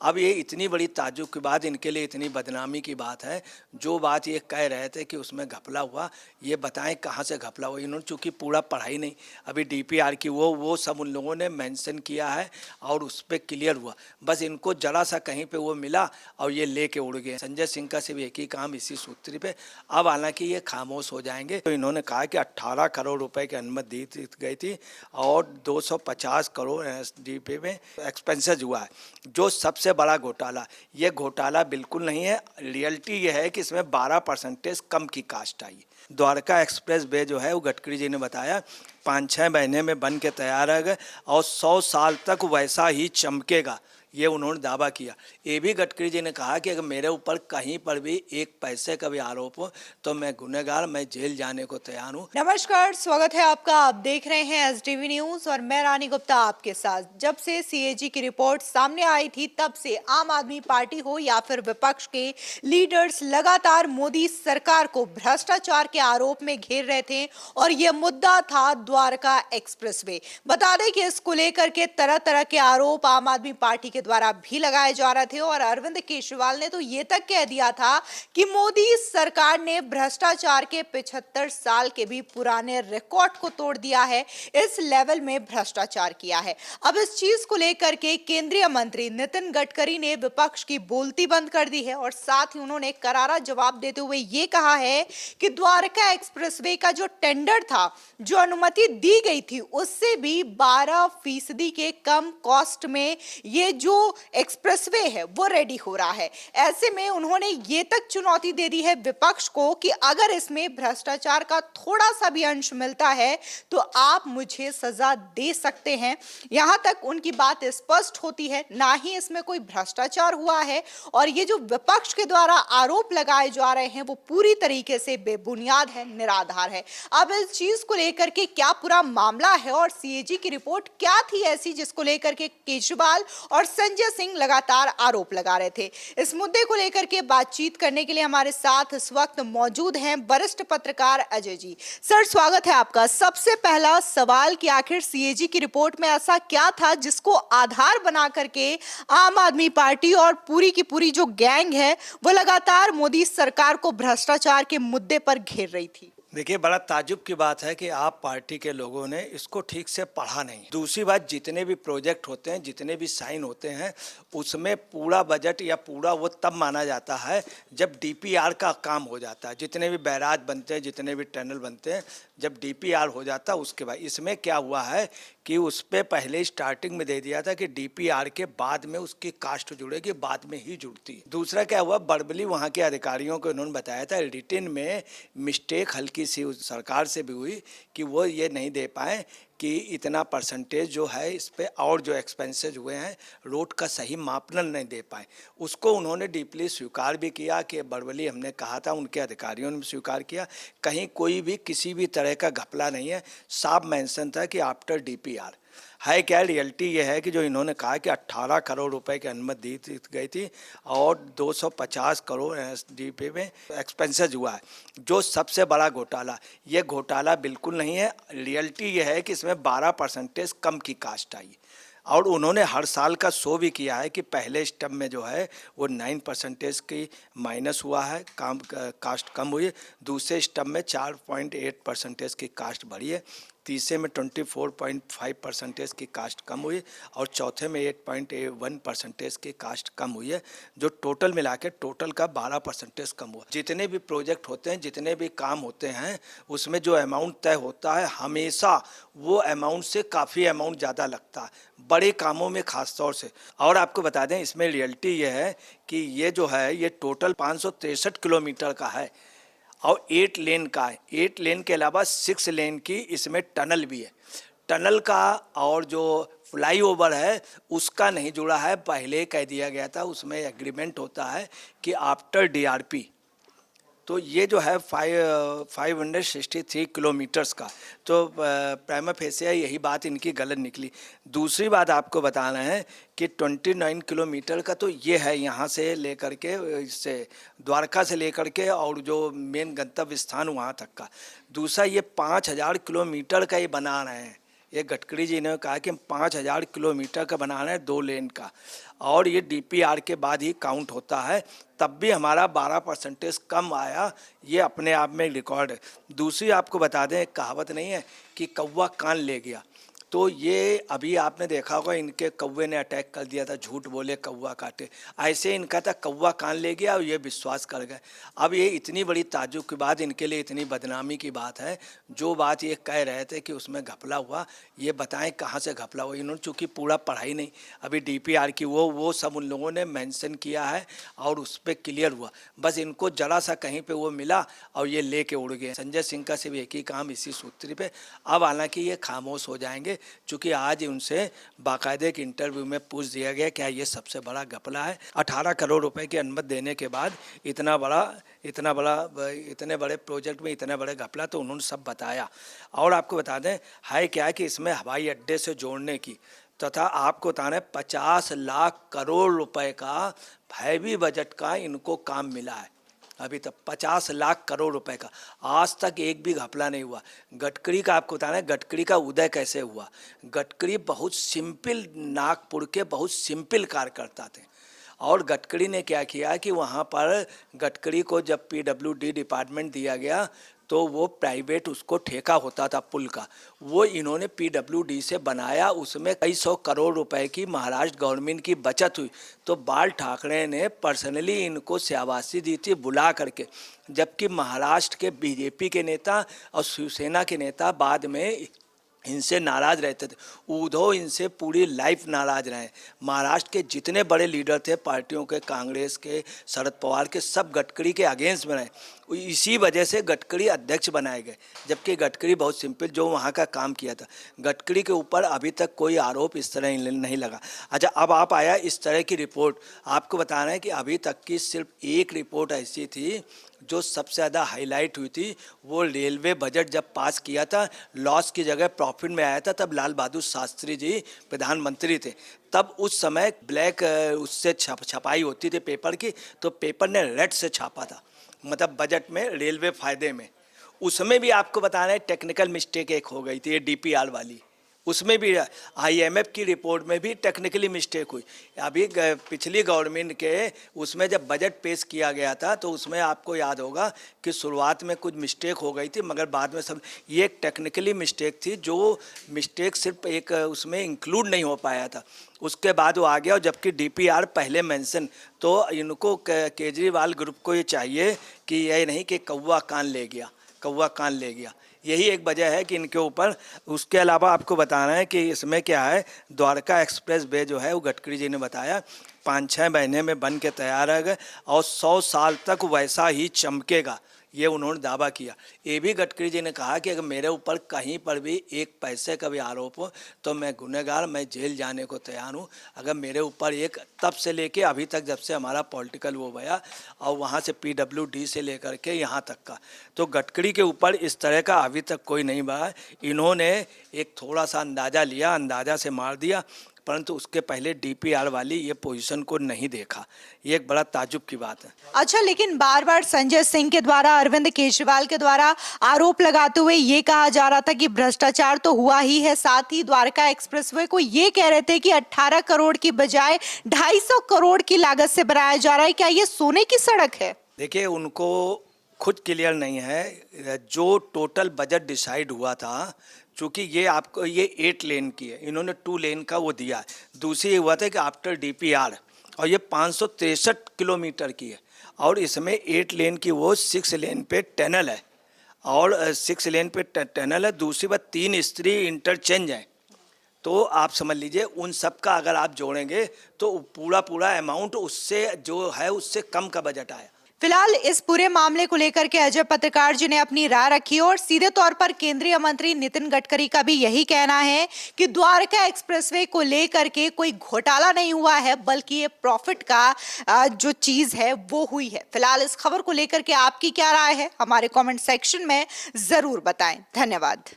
अब ये इतनी बड़ी ताज्जुब की बात, इनके लिए इतनी बदनामी की बात है। जो बात ये कह रहे थे कि उसमें घपला हुआ, ये बताएं कहाँ से घपला हुआ। इन्होंने चूंकि पूरा पढ़ाई नहीं, अभी डीपीआर की वो सब उन लोगों ने मेंशन किया है और उस पर क्लियर हुआ। बस इनको जरा सा कहीं पे वो मिला और ये लेके उड़ गए। संजय सिंह का सिर्फ एक ही काम इसी सूत्र पे। अब हालांकि ये खामोश हो जाएंगे। तो इन्होंने कहा कि 18 करोड़ रुपए की अनुमति दी गई थी और 250 करोड़ एसडीपी में एक्सपेंसेस हुआ है। जो सबसे बड़ा घोटाला, ये घोटाला बिल्कुल नहीं है। रियलिटी ये है कि इसमें 12% कम की कास्ट आई। द्वारका एक्सप्रेस वे जो है वो गडकरी जी ने बताया 5-6 महीने में बन के तैयार है और 100 साल तक वैसा ही चमकेगा, ये उन्होंने दावा किया। ये भी गडकरी जी ने कहा कि अगर मेरे ऊपर कहीं पर भी एक पैसे का भी आरोप हो तो मैं गुनहगार, मैं जेल जाने को तैयार हूँ। नमस्कार, स्वागत है आपका। आप देख रहे हैं एसडीवी न्यूज और मैं रानी गुप्ता आपके साथ। जब से सीएजी की रिपोर्ट सामने आई थी तब से आम आदमी पार्टी हो या फिर विपक्ष के लीडर्स लगातार मोदी सरकार को भ्रष्टाचार के आरोप में घेर रहे थे और यह मुद्दा था द्वारका एक्सप्रेसवे। बता दें कि इसको लेकर के तरह तरह के आरोप आम आदमी पार्टी के द्वारा भी लगाए जा रहे थे और अरविंद केजरीवाल ने तो ये तक कह दिया था कि मोदी सरकार ने भ्रष्टाचार के 75 साल के भी पुराने रिकॉर्ड को तोड़ दिया है, इस लेवल में भ्रष्टाचार किया है। अब इस चीज को लेकर के केंद्रीय मंत्री नितिन गडकरी ने विपक्ष की बोलती बंद कर दी है और साथ ही उन्होंने करारा जवाब देते हुए ये कहा है कि द्वारका एक्सप्रेसवे का जो टेंडर था, जो अनुमति दी गई थी, उससे भी 12% के कम कॉस्ट में ये जो एक्सप्रेसवे है वो रेडी हो रहा है। ऐसे में उन्होंने ये तक चुनौती दे दी है विपक्ष को कि अगर इसमें भ्रष्टाचार का थोड़ा सा भी अंश मिलता है तो आप मुझे सजा दे सकते हैं। यहां तक उनकी बात स्पष्ट होती है, ना ही इसमें कोई भ्रष्टाचार हुआ है और ये जो विपक्ष के द्वारा आरोप लगाए जा रहे हैं वो पूरी तरीके से बेबुनियाद है, निराधार है। अब इस चीज को लेकर के क्या पूरा मामला है और सीएजी की रिपोर्ट क्या थी ऐसी जिसको लेकर के केजरीवाल और संजय सिंह लगातार आरोप लगा रहे थे, इस मुद्दे को लेकर के बातचीत करने के लिए हमारे साथ इस वक्त मौजूद हैं वरिष्ठ पत्रकार अजय जी। सर, स्वागत है आपका। सबसे पहला सवाल कि आखिर सीएजी की रिपोर्ट में ऐसा क्या था जिसको आधार बना करके आम आदमी पार्टी और पूरी की पूरी जो गैंग है वो लगातार मोदी सरकार को भ्रष्टाचार के मुद्दे पर घेर रही थी? देखिए, बड़ा ताज्जुब की बात है कि आप पार्टी के लोगों ने इसको ठीक से पढ़ा नहीं। दूसरी बात, जितने भी प्रोजेक्ट होते हैं, जितने भी साइन होते हैं, उसमें पूरा बजट या पूरा वो तब माना जाता है जब डीपीआर का काम हो जाता है। जितने भी बैराज बनते हैं, जितने भी टनल बनते हैं, जब डीपीआर हो जाता है उसके बाद। इसमें क्या हुआ है कि उस पर पहले स्टार्टिंग में दे दिया था कि डीपीआर के बाद में उसकी कास्ट जुड़ेगी, बाद में ही जुड़ती है। दूसरा क्या हुआ, बड़बली वहाँ के अधिकारियों को उन्होंने बताया था, रिटेन में मिस्टेक हल्की सी उस सरकार से भी हुई कि वो ये नहीं दे पाए कि इतना परसेंटेज जो है इस पे, और जो एक्सपेंसेस हुए हैं रोड का सही मापदंड नहीं दे पाए। उसको उन्होंने डीपली स्वीकार भी किया कि बड़बली हमने कहा था, उनके अधिकारियों ने भी स्वीकार किया। कहीं कोई भी किसी भी तरह का घपला नहीं है, साफ मेंशन था कि आफ्टर डीपीआर है। क्या रियलिटी ये है कि जो इन्होंने कहा कि 18 करोड़ रुपए की अनुमति दी गई थी और 250 करोड़ एसडीपी में एक्सपेंसेस हुआ है। जो सबसे बड़ा घोटाला, ये घोटाला बिल्कुल नहीं है। रियलिटी ये है कि इसमें 12% कम की कास्ट आई और उन्होंने हर साल का शो भी किया है कि पहले स्टेप में जो है वो 9% की माइनस हुआ है, कास्ट कम हुई है। दूसरे स्टेप में 4.8% की कास्ट बढ़ी है। तीसरे में 24.5% की कास्ट कम हुई और चौथे में 8.1% की कास्ट कम हुई है। जो टोटल मिला के टोटल का 12% कम हुआ। जितने भी प्रोजेक्ट होते हैं, जितने भी काम होते हैं, उसमें जो अमाउंट तय होता है हमेशा वो अमाउंट से काफ़ी अमाउंट ज़्यादा लगता है, बड़े कामों में खास तौर से। और आपको बता दें, इसमें रियलिटी ये है कि ये जो है ये टोटल 563 किलोमीटर का है और 8 लेन का है। 8 लेन के अलावा 6 लेन की इसमें टनल भी है। टनल का और जो फ्लाईओवर है उसका नहीं जुड़ा है, पहले कह दिया गया था। उसमें एग्रीमेंट होता है कि आफ्टर डीआरपी, तो ये जो है 563 किलोमीटर्स का, तो प्राइमा फेसिया यही बात इनकी गलत निकली। दूसरी बात आपको बता रहे हैं कि 29 किलोमीटर का तो ये है, यहाँ से लेकर के, इससे द्वारका से लेकर के और जो मेन गंतव्य स्थान वहाँ तक का। दूसरा ये 5000 किलोमीटर का ये बना रहे हैं ये गडकरी जी ने कहा कि हम 5,000 किलोमीटर का बना रहे हैं 2 लेन का, और ये डीपीआर के बाद ही काउंट होता है, तब भी हमारा 12% कम आया। ये अपने आप में रिकॉर्ड है। दूसरी आपको बता दें, एक कहावत नहीं है कि कौवा कान ले गया, तो ये अभी आपने देखा होगा, इनके कौवे ने अटैक कर दिया था, झूठ बोले कौवा काटे, ऐसे इनका था कौवा कान ले गया और ये विश्वास कर गए। अब ये इतनी बड़ी ताज्जुब की बात, इनके लिए इतनी बदनामी की बात है। जो बात ये कह रहे थे कि उसमें घपला हुआ, ये बताएं कहाँ से घपला हुआ। इन्होंने चूँकि पूरा पढ़ाई नहीं, अभी डीपीआर की वो सब उन लोगों ने मेंशन किया है और उस पर क्लियर हुआ, बस इनको जरा सा कहीं पे वो मिला और ये लेके उड़ गए। संजय सिंह का सिर्फ एक ही काम इसी सूत्र पे। अब हालांकि ये खामोश हो जाएंगे, चूँकि आज उनसे बाकायदे एक इंटरव्यू में पूछ दिया गया क्या ये सबसे बड़ा घपला है। 18 करोड़ रुपए की अनुमति देने के बाद इतने बड़े प्रोजेक्ट में इतने बड़े घपला, तो उन्होंने सब बताया। और आपको बता दें है क्या कि इसमें हवाई अड्डे से जोड़ने की तथा आपको बता रहे 50 लाख करोड़ रुपए का हैवी बजट का इनको काम मिला है। अभी तक 50 लाख करोड़ रुपए का, आज तक एक भी घपला नहीं हुआ। गडकरी का आपको बताना है, गडकरी का उदय कैसे हुआ। गडकरी बहुत सिंपल, नागपुर के बहुत सिंपल कार्यकर्ता थे, और गडकरी ने क्या किया कि वहाँ पर गडकरी को जब पीडब्ल्यूडी डिपार्टमेंट दिया गया तो वो प्राइवेट उसको ठेका होता था पुल का, वो इन्होंने पीडब्ल्यूडी से बनाया, उसमें कई 100 करोड़ रुपए की महाराष्ट्र गवर्नमेंट की बचत हुई। तो बाल ठाकरे ने पर्सनली इनको शाबाशी दी थी बुला करके, जबकि महाराष्ट्र के बीजेपी के नेता और शिवसेना के नेता बाद में इनसे नाराज रहते थे। उद्धव इनसे पूरी लाइफ नाराज रहे। महाराष्ट्र के जितने बड़े लीडर थे पार्टियों के, कांग्रेस के, शरद पवार के, सब गडकरी के अगेंस्ट में रहे। इसी वजह से गडकरी अध्यक्ष बनाए गए, जबकि गडकरी बहुत सिंपल जो वहाँ का काम किया था। गडकरी के ऊपर अभी तक कोई आरोप इस तरह नहीं लगा। अच्छा, अब आप आया इस तरह की रिपोर्ट, आपको बता रहे हैं कि अभी तक की सिर्फ एक रिपोर्ट ऐसी थी जो सबसे ज़्यादा हाईलाइट हुई थी। वो रेलवे बजट जब पास किया था, लॉस की जगह प्रॉफिट में आया था, तब लाल बहादुर शास्त्री जी प्रधानमंत्री थे। तब उस समय ब्लैक उससे छपाई होती थी पेपर की, तो पेपर ने रेड से छापा था, मतलब बजट में रेलवे फायदे में। उसमें भी आपको बता रहे हैं टेक्निकल मिस्टेक एक हो गई थी, ये डीपीआर वाली। उसमें भी आईएमएफ की रिपोर्ट में भी टेक्निकली मिस्टेक हुई। अभी पिछली गवर्नमेंट के उसमें जब बजट पेश किया गया था तो उसमें आपको याद होगा कि शुरुआत में कुछ मिस्टेक हो गई थी, मगर बाद में सब, ये एक टेक्निकली मिस्टेक थी, जो मिस्टेक सिर्फ एक उसमें इंक्लूड नहीं हो पाया था, उसके बाद वो आ गया। और जबकि डीपीआर पहले मेंशन, तो इनको केजरीवाल ग्रुप को ये चाहिए कि यह नहीं कि कौवा कान ले गया, कौवा कान ले गया। यही एक वजह है कि इनके ऊपर। उसके अलावा आपको बताना है कि इसमें क्या है, द्वारका एक्सप्रेस वे जो है वो गडकरी जी ने बताया 5-6 महीने में बन के तैयार है और 100 साल तक वैसा ही चमकेगा, ये उन्होंने दावा किया। ये भी गडकरी जी ने कहा कि अगर मेरे ऊपर कहीं पर भी एक पैसे का भी आरोप हो तो मैं गुनहगार, मैं जेल जाने को तैयार हूँ। अगर मेरे ऊपर एक, तब से लेके अभी तक जब से हमारा पॉलिटिकल वो गया और वहाँ से पीडब्ल्यूडी से लेकर के यहाँ तक का, तो गडकरी के ऊपर इस तरह का अभी तक कोई नहीं बना। इन्होंने एक थोड़ा सा अंदाज़ा लिया, अंदाज़ा से मार दिया, परंतु उसके पहले डीपीआर वाली ये पोजीशन को नहीं देखा। ये एक बड़ा ताजुब की बात है। अच्छा, लेकिन बार बार संजय सिंह के द्वारा, अरविंद केजरीवाल के द्वारा आरोप लगाते हुए ये कहा जा रहा था कि भ्रष्टाचार तो हुआ ही है, साथ ही द्वारका एक्सप्रेसवे को ये कह रहे थे कि 18 करोड़ की बजाय 250 करोड़ की लागत से बनाया जा रहा है। क्या ये सोने की सड़क है? देखिए, उनको खुद क्लियर नहीं है। जो टोटल बजट डिसाइड हुआ था, चूँकि ये आपको ये 8 लेन की है, इन्होंने 2 लेन का वो दिया है। दूसरी ये हुआ था कि आफ्टर डीपीआर, और ये 563 किलोमीटर की है, और इसमें 8 लेन की वो 6 लेन पे टनल है, और 6 लेन पे टनल है। दूसरी बात 3 स्त्री इंटरचेंज है। तो आप समझ लीजिए उन सब का अगर आप जोड़ेंगे तो पूरा अमाउंट उससे जो है उससे कम का बजट आया। फिलहाल इस पूरे मामले को लेकर के अजय पत्रकार जी ने अपनी राय रखी और सीधे तौर पर केंद्रीय मंत्री नितिन गडकरी का भी यही कहना है कि द्वारका एक्सप्रेसवे को लेकर के कोई घोटाला नहीं हुआ है, बल्कि ये प्रॉफिट का जो चीज है वो हुई है। फिलहाल इस खबर को लेकर के आपकी क्या राय है, हमारे कमेंट सेक्शन में जरूर बताएं। धन्यवाद।